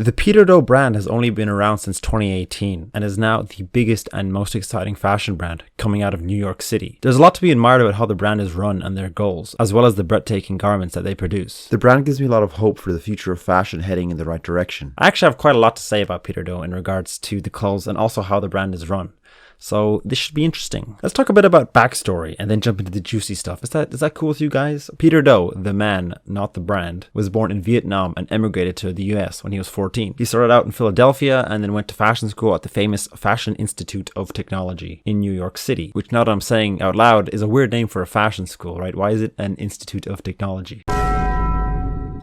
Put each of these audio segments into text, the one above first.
The Peter Do brand has only been around since 2018 and is now the biggest and most exciting fashion brand coming out of New York City. There's a lot to be admired about how the brand is run and their goals, as well as the breathtaking garments that they produce. The brand gives me a lot of hope for the future of fashion heading in the right direction. I actually have quite a lot to say about Peter Do in regards to the clothes and also how the brand is run. So this should be interesting. Let's talk a bit about backstory and then jump into the juicy stuff. Is that cool with you guys? Peter Do, the man, not the brand, was born in Vietnam and emigrated to the US when he was 14. He started out in Philadelphia and then went to fashion school at the famous Fashion Institute of Technology in New York City, which now that I'm saying out loud is a weird name for a fashion school, right? Why is it an Institute of Technology?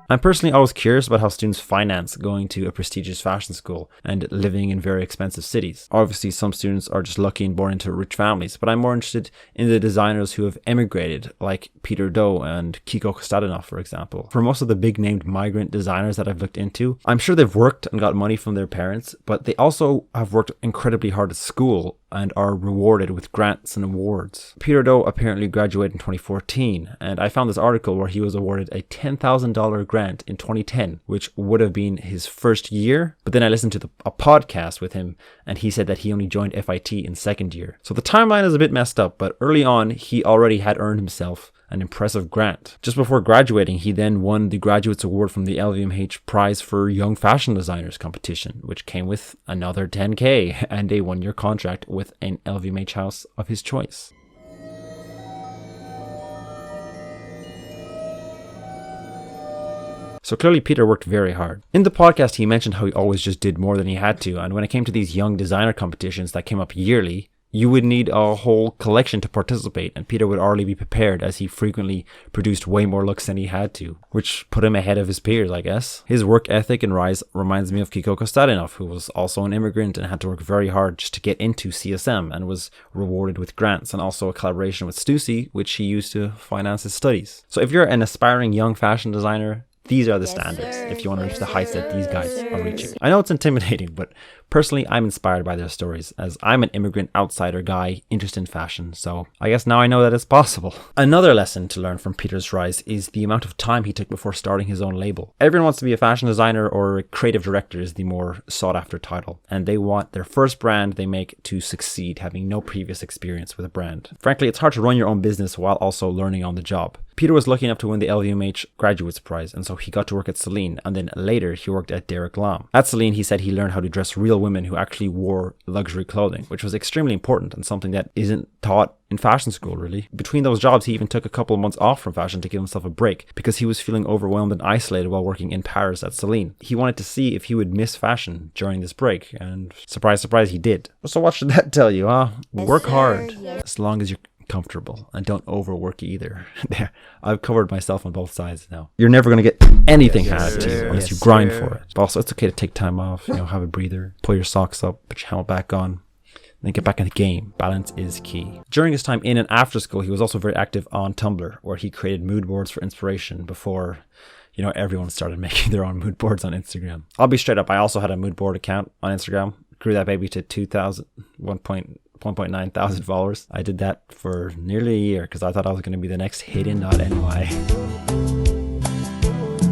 I'm personally always curious about how students finance going to a prestigious fashion school and living in very expensive cities. Obviously, some students are just lucky and born into rich families, but I'm more interested in the designers who have emigrated, like Peter Do and Kiko Kostadinov, for example. For most of the big-named migrant designers that I've looked into, I'm sure they've worked and got money from their parents, but they also have worked incredibly hard at school and are rewarded with grants and awards. Peter Do apparently graduated in 2014, and I found this article where he was awarded a $10,000 grant in 2010, which would have been his first year. But then I listened to a podcast with him, and he said that he only joined FIT in second year. So the timeline is a bit messed up, but early on, he already had earned himself an impressive grant. Just before graduating, he then won the Graduates Award from the LVMH Prize for Young Fashion Designers competition, which came with another $10K and a one-year contract with an LVMH house of his choice. So clearly Peter worked very hard. In the podcast, he mentioned how he always just did more than he had to, and when it came to these young designer competitions that came up yearly, you would need a whole collection to participate, and Peter would already be prepared as he frequently produced way more looks than he had to, which put him ahead of his peers, I guess. His work ethic and rise reminds me of Kiko Kostadinov, who was also an immigrant and had to work very hard just to get into CSM and was rewarded with grants and also a collaboration with Stussy, which he used to finance his studies. So if you're an aspiring young fashion designer, these are the standards if you want to reach the heights that these guys are reaching. I know it's intimidating, but personally, I'm inspired by their stories as I'm an immigrant outsider guy interested in fashion, so I guess now I know that it's possible. Another lesson to learn from Peter's rise is the amount of time he took before starting his own label. Everyone wants to be a fashion designer or a creative director is the more sought after title, and they want their first brand they make to succeed, having no previous experience with a brand. Frankly, it's hard to run your own business while also learning on the job. Peter was lucky enough to win the LVMH Graduates Prize, and so he got to work at Celine, and then later he worked at Derek Lam. At Celine, he said he learned how to dress real women who actually wore luxury clothing, which was extremely important and something that isn't taught in fashion school, really. Between those jobs, he even took a couple of months off from fashion to give himself a break because he was feeling overwhelmed and isolated while working in Paris at Celine. He wanted to see if he would miss fashion during this break, and surprise, surprise, he did. So what should that tell you, huh? Work hard, as long as you're comfortable, and don't overwork either. There, I've covered myself on both sides now. You're never going to get anything handed to you unless you grind for it. But also, it's okay to take time off, have a breather, pull your socks up, put your helmet back on, then get back in the game. Balance is key. During his time in and after school, he was also very active on Tumblr, where he created mood boards for inspiration before everyone started making their own mood boards on Instagram. I'll be straight up, I also had a mood board account on Instagram. Grew that baby to 1.9 thousand followers. I did that for nearly a year because I thought I was going to be the next Hidden.ny.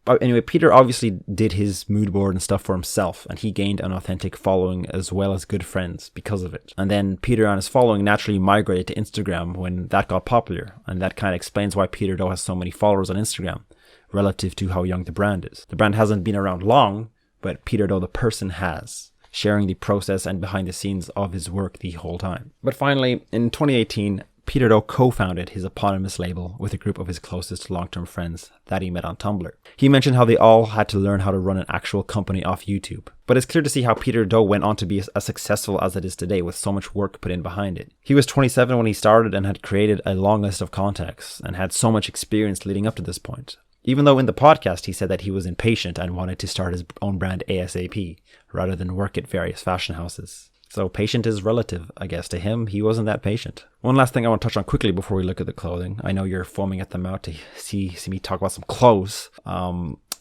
But anyway, Peter obviously did his mood board and stuff for himself, and he gained an authentic following as well as good friends because of it. And then Peter and his following naturally migrated to Instagram when that got popular, and that kind of explains why Peter Do has so many followers on Instagram relative to how young the brand is. The brand hasn't been around long, but Peter Do the person has, sharing the process and behind the scenes of his work the whole time. But finally, in 2018, Peter Do co-founded his eponymous label with a group of his closest long-term friends that he met on Tumblr. He mentioned how they all had to learn how to run an actual company off YouTube. But it's clear to see how Peter Do went on to be as successful as it is today with so much work put in behind it. He was 27 when he started and had created a long list of contacts and had so much experience leading up to this point. Even though in the podcast he said that he was impatient and wanted to start his own brand ASAP, rather than work at various fashion houses. So patient is relative, I guess. To him, he wasn't that patient. One last thing I want to touch on quickly before we look at the clothing. I know you're foaming at the mouth to see me talk about some clothes.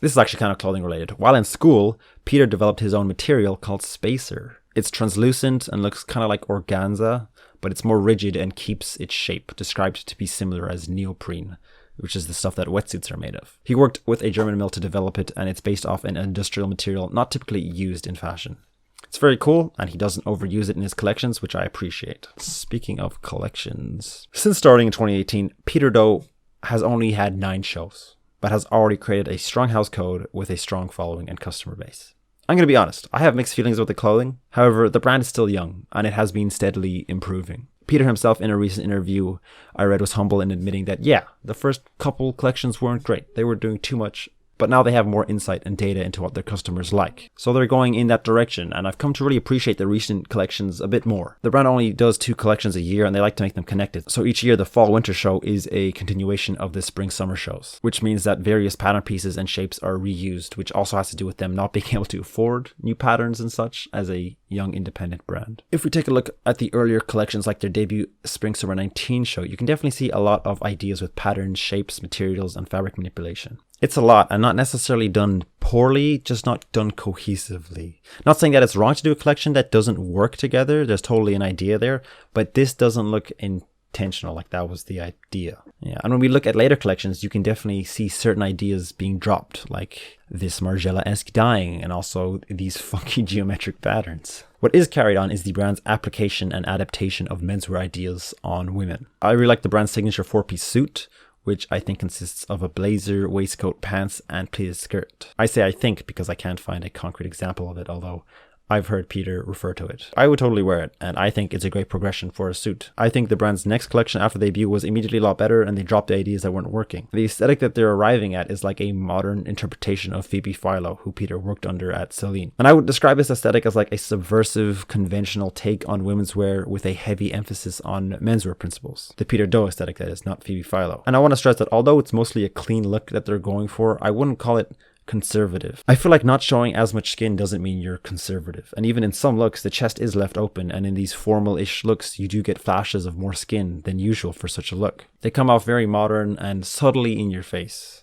This is actually kind of clothing related. While in school, Peter developed his own material called Spacer. It's translucent and looks kind of like organza, but it's more rigid and keeps its shape, described to be similar as neoprene. which is the stuff that wetsuits are made of. He worked with a German mill to develop it, and it's based off an industrial material not typically used in fashion. It's very cool, and he doesn't overuse it in his collections, which I appreciate. Speaking of collections, since starting in 2018, Peter Do has only had 9 shows, but has already created a strong house code with a strong following and customer base. I'm going to be honest, I have mixed feelings about the clothing. However, the brand is still young, and it has been steadily improving. Peter himself, in a recent interview I read, was humble in admitting that, yeah, the first couple collections weren't great. They were doing too much, but now they have more insight and data into what their customers like. So they're going in that direction, and I've come to really appreciate the recent collections a bit more. The brand only does 2 collections a year, and they like to make them connected. So each year, the fall-winter show is a continuation of the spring-summer shows, which means that various pattern pieces and shapes are reused, which also has to do with them not being able to afford new patterns and such as a young independent brand. If we take a look at the earlier collections, like their debut Spring-Summer 19 show, you can definitely see a lot of ideas with patterns, shapes, materials, and fabric manipulation. It's a lot, and not necessarily done poorly, just not done cohesively. Not saying that it's wrong to do a collection that doesn't work together. There's totally an idea there, but this doesn't look intentional, like that was the idea. Yeah, and when we look at later collections, you can definitely see certain ideas being dropped, like this Margiela-esque dyeing, and also these funky geometric patterns. What is carried on is the brand's application and adaptation of menswear ideas on women. I really like the brand's signature 4-piece suit, which I think consists of a blazer, waistcoat, pants, and pleated skirt. I say I think because I can't find a concrete example of it, although I've heard Peter refer to it. I would totally wear it, and I think it's a great progression for a suit. I think the brand's next collection after the debut was immediately a lot better, and they dropped the ideas that weren't working. The aesthetic that they're arriving at is like a modern interpretation of Phoebe Philo, who Peter worked under at Celine. And I would describe this aesthetic as like a subversive, conventional take on women's wear with a heavy emphasis on menswear principles. The Peter Do aesthetic, that is, not Phoebe Philo. And I want to stress that although it's mostly a clean look that they're going for, I wouldn't call it conservative. I feel like not showing as much skin doesn't mean you're conservative. And even in some looks, the chest is left open, and in these formal-ish looks, you do get flashes of more skin than usual for such a look. They come off very modern and subtly in your face.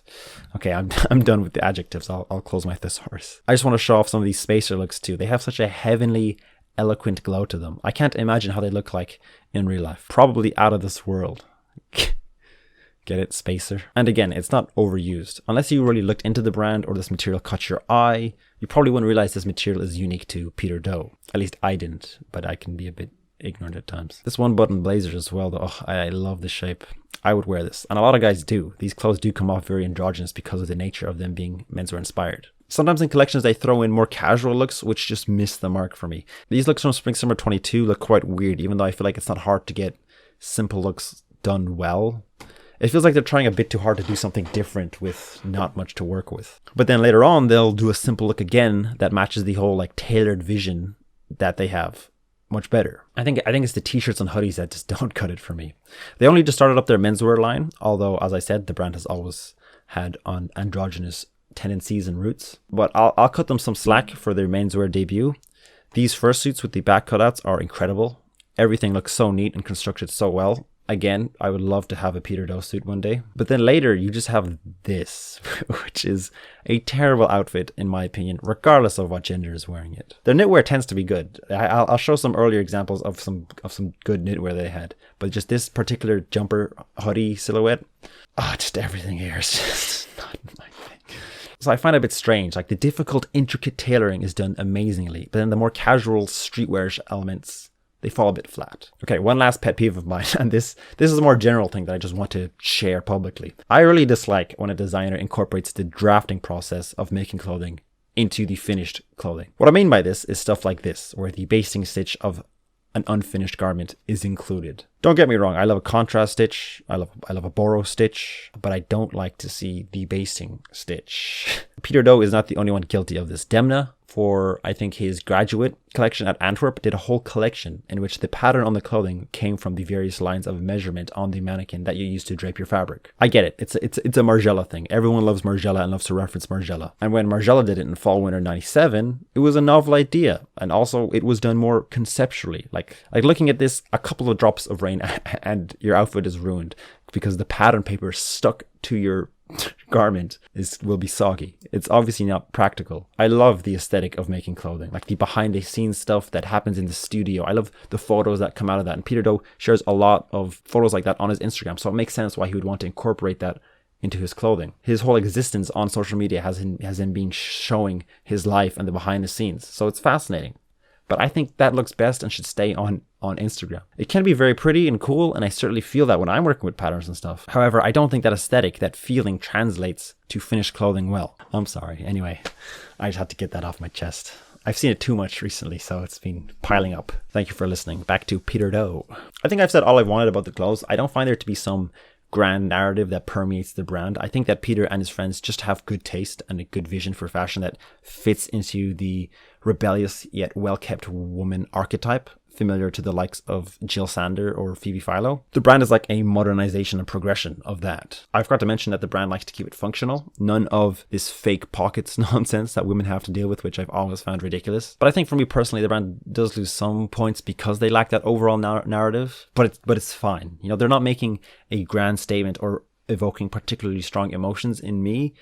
Okay, I'm done with the adjectives. I'll close my thesaurus. I just want to show off some of these spacer looks too. They have such a heavenly, eloquent glow to them. I can't imagine how they look like in real life. Probably out of this world. Get it? Spacer. And again, it's not overused. Unless you really looked into the brand or this material caught your eye, you probably wouldn't realize this material is unique to Peter Do. At least I didn't, but I can be a bit ignorant at times. This 1-button blazer as well, though. Oh, I love the shape. I would wear this. And a lot of guys do. These clothes do come off very androgynous because of the nature of them being menswear inspired. Sometimes in collections they throw in more casual looks, which just miss the mark for me. These looks from Spring Summer 22 look quite weird, even though I feel like it's not hard to get simple looks done well. It feels like they're trying a bit too hard to do something different with not much to work with. But then later on, they'll do a simple look again that matches the whole like tailored vision that they have much better. I think it's the t-shirts and hoodies that just don't cut it for me. They only just started up their menswear line, although as I said, the brand has always had on androgynous tendencies and roots. But I'll cut them some slack for their menswear debut. These fursuits with the back cutouts are incredible. Everything looks so neat and constructed so well. Again, I would love to have a Peter Do suit one day. But then later, you just have this, which is a terrible outfit, in my opinion, regardless of what gender is wearing it. Their knitwear tends to be good. I'll show some earlier examples of some good knitwear they had. But just this particular jumper hoodie silhouette, just everything here is just not my thing. So I find it a bit strange. Like the difficult, intricate tailoring is done amazingly, but then the more casual, streetwear elements, they fall a bit flat. Okay, one last pet peeve of mine, and this is a more general thing that I just want to share publicly. I really dislike when a designer incorporates the drafting process of making clothing into the finished clothing. What I mean by this is stuff like this, where the basting stitch of an unfinished garment is included. Don't get me wrong, I love a contrast stitch, I love a borrow stitch, but I don't like to see the basting stitch. Peter Do is not the only one guilty of this. Demna, for I think his graduate collection at Antwerp, did a whole collection in which the pattern on the clothing came from the various lines of measurement on the mannequin that you use to drape your fabric. I get it, it's a Margiela thing. Everyone loves Margiela and loves to reference Margiela. And when Margiela did it in Fall Winter 97, it was a novel idea, and also it was done more conceptually. Like looking at this, a couple of drops of rain and your outfit is ruined because the pattern paper stuck to your garment will be soggy. It's obviously not practical. I love the aesthetic of making clothing, like the behind the scenes stuff that happens in the studio. I love the photos that come out of that, and Peter Do shares a lot of photos like that on his Instagram, so it makes sense why he would want to incorporate that into his clothing. His whole existence on social media has him been showing his life and the behind the scenes. So it's fascinating. But I think that looks best and should stay on Instagram. It can be very pretty and cool, and I certainly feel that when I'm working with patterns and stuff. However, I don't think that aesthetic, that feeling translates to finished clothing well. I'm sorry. Anyway, I just had to get that off my chest. I've seen it too much recently, so it's been piling up. Thank you for listening. Back to Peter Do. I think I've said all I wanted about the clothes. I don't find there to be some grand narrative that permeates the brand. I think that Peter and his friends just have good taste and a good vision for fashion that fits into the rebellious yet well-kept woman archetype, familiar to the likes of Jill Sander or Phoebe Philo. The brand is like a modernization and progression of that. I forgot to mention that the brand likes to keep it functional. None of this fake pockets nonsense that women have to deal with, which I've always found ridiculous. But I think for me personally, the brand does lose some points because they lack that overall narrative. But it's fine. You know, they're not making a grand statement or evoking particularly strong emotions in me,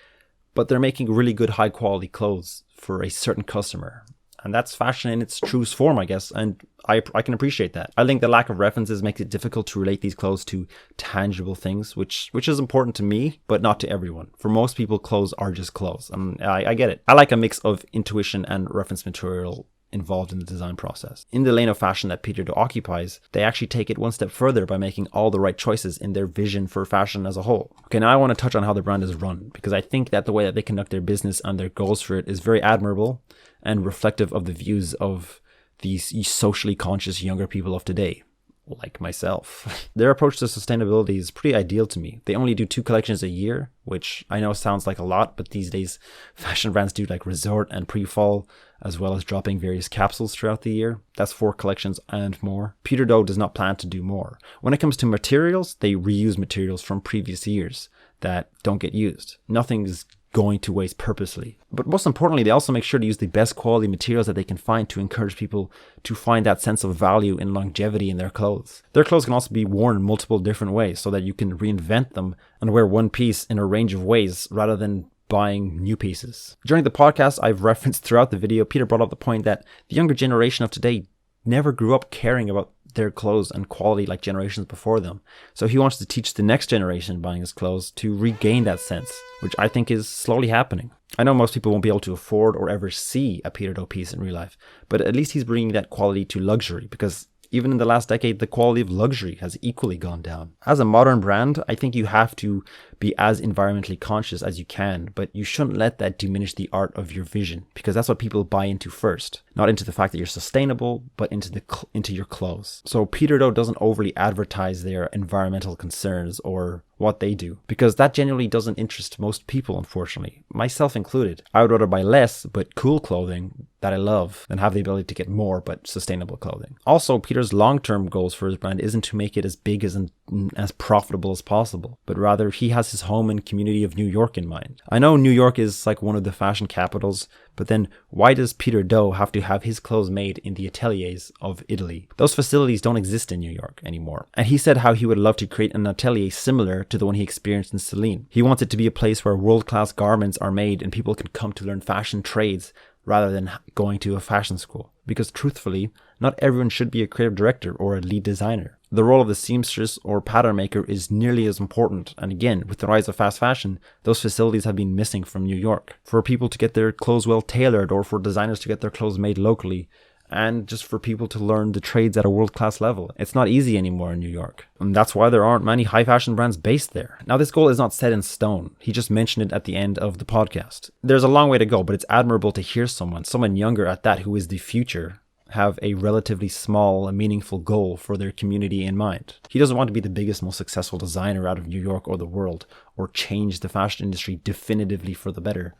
but they're making really good high quality clothes for a certain customer. And that's fashion in its truest form, I guess. And I can appreciate that. I think the lack of references makes it difficult to relate these clothes to tangible things, which is important to me, but not to everyone. For most people, clothes are just clothes. I get it. I like a mix of intuition and reference material involved in the design process. In the lane of fashion that Peter Do occupies, they actually take it one step further by making all the right choices in their vision for fashion as a whole. Okay, now I want to touch on how the brand is run, because I think that the way that they conduct their business and their goals for it is very admirable and reflective of the views of these socially conscious younger people of today, like myself. Their approach to sustainability is pretty ideal to me. They only do 2 collections a year, which I know sounds like a lot, but these days fashion brands do like resort and pre-fall, as well as dropping various capsules throughout the year. That's 4 collections and more. Peter Do does not plan to do more. When it comes to materials, they reuse materials from previous years that don't get used. Nothing is going to waste purposely. But most importantly, they also make sure to use the best quality materials that they can find to encourage people to find that sense of value and longevity in their clothes. Their clothes can also be worn in multiple different ways so that you can reinvent them and wear one piece in a range of ways rather than buying new pieces. During the podcast I've referenced throughout the video, Peter brought up the point that the younger generation of today never grew up caring about their clothes and quality like generations before them. So he wants to teach the next generation buying his clothes to regain that sense, which I think is slowly happening. I know most people won't be able to afford or ever see a Peter Do piece in real life, but at least he's bringing that quality to luxury, because even in the last decade, the quality of luxury has equally gone down. As a modern brand, I think you have to be as environmentally conscious as you can, but you shouldn't let that diminish the art of your vision, because that's what people buy into first. Not into the fact that you're sustainable, but into your clothes. So Peter Do doesn't overly advertise their environmental concerns or what they do, because that genuinely doesn't interest most people, unfortunately, myself included. I would rather buy less but cool clothing that I love than have the ability to get more but sustainable clothing. Also, Peter's long-term goals for his brand isn't to make it as big and as profitable as possible, but rather he has his home and community of New York in mind. I know New York is like one of the fashion capitals, but then why does Peter Do have to have his clothes made in the ateliers of Italy? Those facilities don't exist in New York anymore. And he said how he would love to create an atelier similar to the one he experienced in Celine. He wants it to be a place where world-class garments are made and people can come to learn fashion trades rather than going to a fashion school. Because truthfully, not everyone should be a creative director or a lead designer. The role of the seamstress or pattern maker is nearly as important. And again, with the rise of fast fashion, those facilities have been missing from New York. For people to get their clothes well tailored, or for designers to get their clothes made locally, and just for people to learn the trades at a world-class level. It's not easy anymore in New York. And that's why there aren't many high fashion brands based there. Now, this goal is not set in stone. He just mentioned it at the end of the podcast. There's a long way to go, but it's admirable to hear someone younger at that, who is the future, have a relatively small and meaningful goal for their community in mind. He doesn't want to be the biggest, most successful designer out of New York or the world, or change the fashion industry definitively for the better.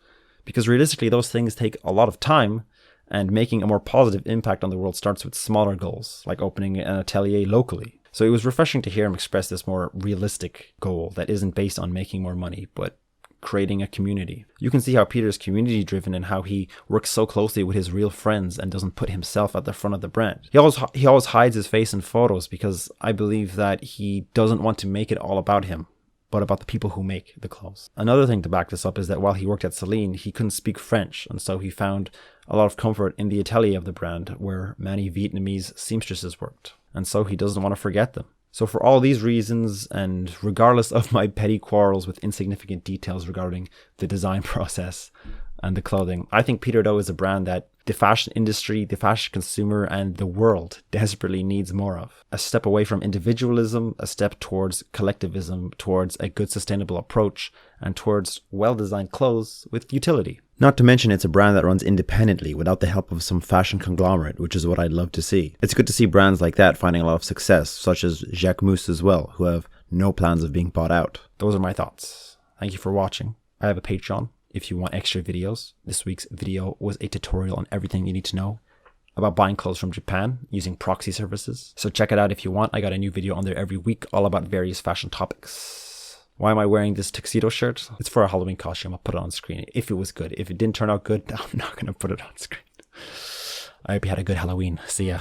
Because realistically, those things take a lot of time, and making a more positive impact on the world starts with smaller goals, like opening an atelier locally. So it was refreshing to hear him express this more realistic goal that isn't based on making more money, but creating a community. You can see how Peter's community driven and how he works so closely with his real friends and doesn't put himself at the front of the brand. He always hides his face in photos, because I believe that he doesn't want to make it all about him, but about the people who make the clothes. Another thing to back this up is that while he worked at Celine, he couldn't speak French, and so he found a lot of comfort in the atelier of the brand, where many Vietnamese seamstresses worked, and so he doesn't want to forget them. So for all these reasons, and regardless of my petty quarrels with insignificant details regarding the design process and the clothing, I think Peter Do is a brand that the fashion industry, the fashion consumer, and the world desperately needs more of. A step away from individualism, a step towards collectivism, towards a good sustainable approach, and towards well-designed clothes with utility. Not to mention it's a brand that runs independently without the help of some fashion conglomerate, which is what I'd love to see. It's good to see brands like that finding a lot of success, such as Jacquemus as well, who have no plans of being bought out. Those are my thoughts. Thank you for watching. I have a Patreon if you want extra videos. This week's video was a tutorial on everything you need to know about buying clothes from Japan using proxy services. So check it out if you want. I got a new video on there every week, all about various fashion topics. Why am I wearing this tuxedo shirt? It's for a Halloween costume. I'll put it on screen if it was good. If it didn't turn out good, I'm not going to put it on screen. I hope you had a good Halloween. See ya.